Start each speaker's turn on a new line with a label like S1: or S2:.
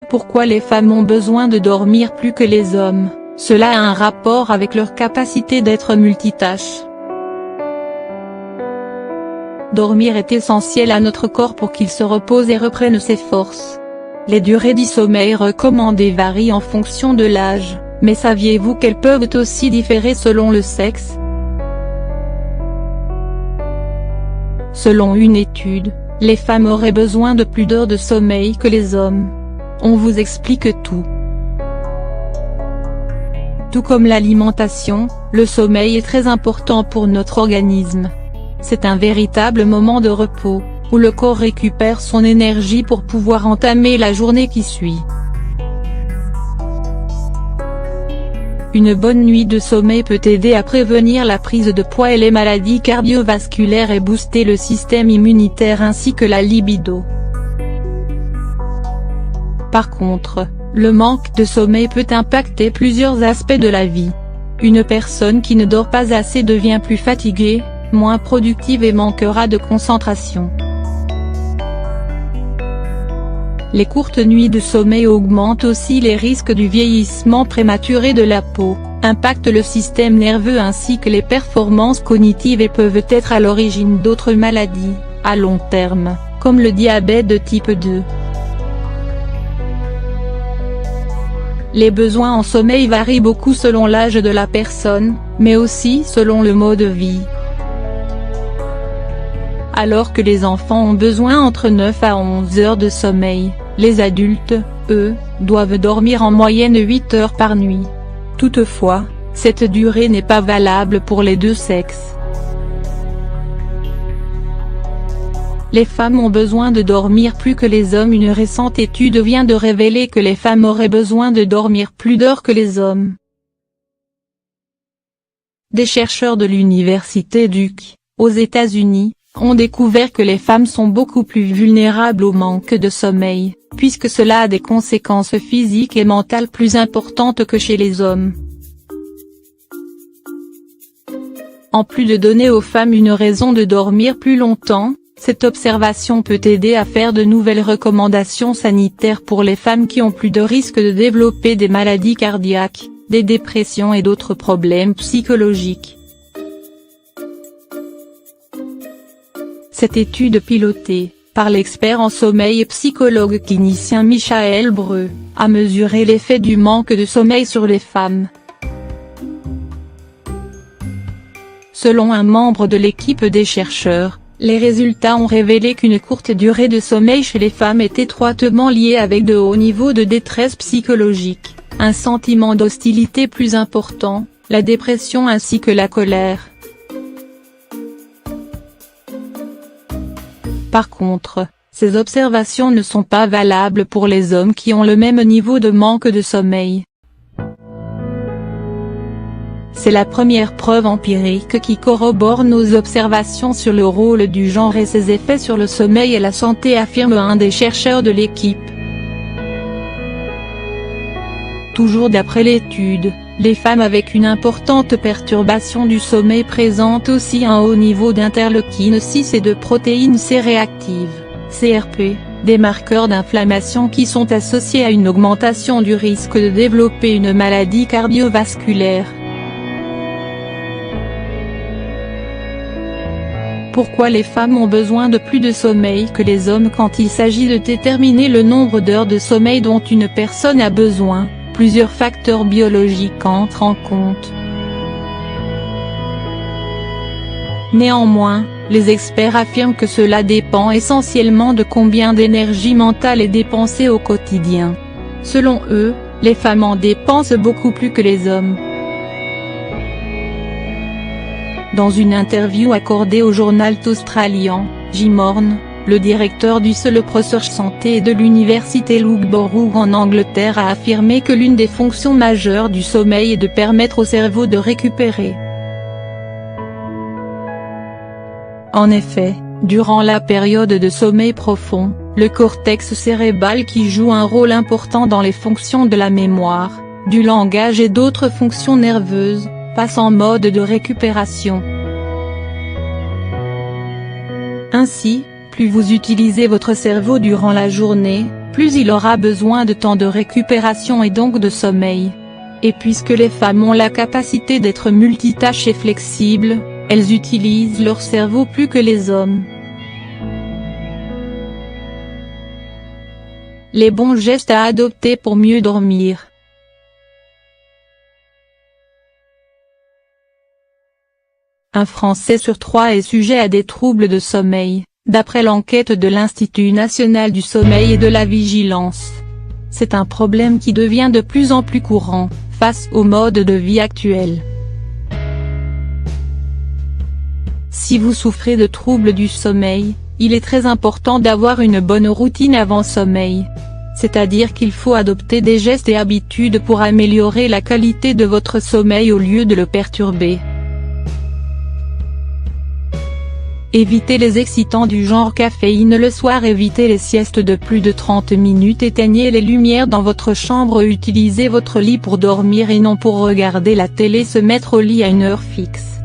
S1: Pourquoi les femmes ont besoin de dormir plus que les hommes? Cela a un rapport avec leur capacité d'être multitâches. Dormir est essentiel à notre corps pour qu'il se repose et reprenne ses forces. Les durées du sommeil recommandées varient en fonction de l'âge, mais saviez-vous qu'elles peuvent aussi différer selon le sexe? Selon une étude, les femmes auraient besoin de plus d'heures de sommeil que les hommes. On vous explique tout. Tout comme l'alimentation, le sommeil est très important pour notre organisme. C'est un véritable moment de repos, où le corps récupère son énergie pour pouvoir entamer la journée qui suit. Une bonne nuit de sommeil peut aider à prévenir la prise de poids et les maladies cardiovasculaires et booster le système immunitaire ainsi que la libido. Par contre, le manque de sommeil peut impacter plusieurs aspects de la vie. Une personne qui ne dort pas assez devient plus fatiguée, moins productive et manquera de concentration. Les courtes nuits de sommeil augmentent aussi les risques du vieillissement prématuré de la peau, impactent le système nerveux ainsi que les performances cognitives et peuvent être à l'origine d'autres maladies, à long terme, comme le diabète de type 2. Les besoins en sommeil varient beaucoup selon l'âge de la personne, mais aussi selon le mode de vie. Alors que les enfants ont besoin entre 9 à 11 heures de sommeil, les adultes, eux, doivent dormir en moyenne 8 heures par nuit. Toutefois, cette durée n'est pas valable pour les deux sexes. Les femmes ont besoin de dormir plus que les hommes. Une récente étude vient de révéler que les femmes auraient besoin de dormir plus d'heures que les hommes. Des chercheurs de l'université Duke, aux États-Unis, ont découvert que les femmes sont beaucoup plus vulnérables au manque de sommeil, puisque cela a des conséquences physiques et mentales plus importantes que chez les hommes. En plus de donner aux femmes une raison de dormir plus longtemps, cette observation peut aider à faire de nouvelles recommandations sanitaires pour les femmes qui ont plus de risques de développer des maladies cardiaques, des dépressions et d'autres problèmes psychologiques. Cette étude pilotée, par l'expert en sommeil et psychologue clinicien Michael Breu, a mesuré l'effet du manque de sommeil sur les femmes. Selon un membre de l'équipe des chercheurs, les résultats ont révélé qu'une courte durée de sommeil chez les femmes est étroitement liée avec de hauts niveaux de détresse psychologique, un sentiment d'hostilité plus important, la dépression ainsi que la colère. Par contre, ces observations ne sont pas valables pour les hommes qui ont le même niveau de manque de sommeil. C'est la première preuve empirique qui corrobore nos observations sur le rôle du genre et ses effets sur le sommeil et la santé, affirme un des chercheurs de l'équipe. Toujours d'après l'étude, les femmes avec une importante perturbation du sommeil présentent aussi un haut niveau d'interleukine 6 et de protéines C réactives, CRP, des marqueurs d'inflammation qui sont associés à une augmentation du risque de développer une maladie cardiovasculaire. Pourquoi les femmes ont besoin de plus de sommeil que les hommes? Quand il s'agit de déterminer le nombre d'heures de sommeil dont une personne a besoin, plusieurs facteurs biologiques entrent en compte. Néanmoins, les experts affirment que cela dépend essentiellement de combien d'énergie mentale est dépensée au quotidien. Selon eux, les femmes en dépensent beaucoup plus que les hommes. Dans une interview accordée au journal australien, Jim Horn, le directeur du Centre Research Santé de l'université Loughborough en Angleterre, a affirmé que l'une des fonctions majeures du sommeil est de permettre au cerveau de récupérer. En effet, durant la période de sommeil profond, le cortex cérébral qui joue un rôle important dans les fonctions de la mémoire, du langage et d'autres fonctions nerveuses, passe en mode de récupération. Ainsi, plus vous utilisez votre cerveau durant la journée, plus il aura besoin de temps de récupération et donc de sommeil. Et puisque les femmes ont la capacité d'être multitâches et flexibles, elles utilisent leur cerveau plus que les hommes. Les bons gestes à adopter pour mieux dormir. Un Français sur 3 est sujet à des troubles de sommeil, d'après l'enquête de l'Institut national du sommeil et de la vigilance. C'est un problème qui devient de plus en plus courant, face au mode de vie actuel. Si vous souffrez de troubles du sommeil, il est très important d'avoir une bonne routine avant sommeil. C'est-à-dire qu'il faut adopter des gestes et habitudes pour améliorer la qualité de votre sommeil au lieu de le perturber. Évitez les excitants du genre caféine le soir. Évitez les siestes de plus de 30 minutes. Éteignez les lumières dans votre chambre. Utilisez votre lit pour dormir et non pour regarder la télé. Se mettre au lit à une heure fixe.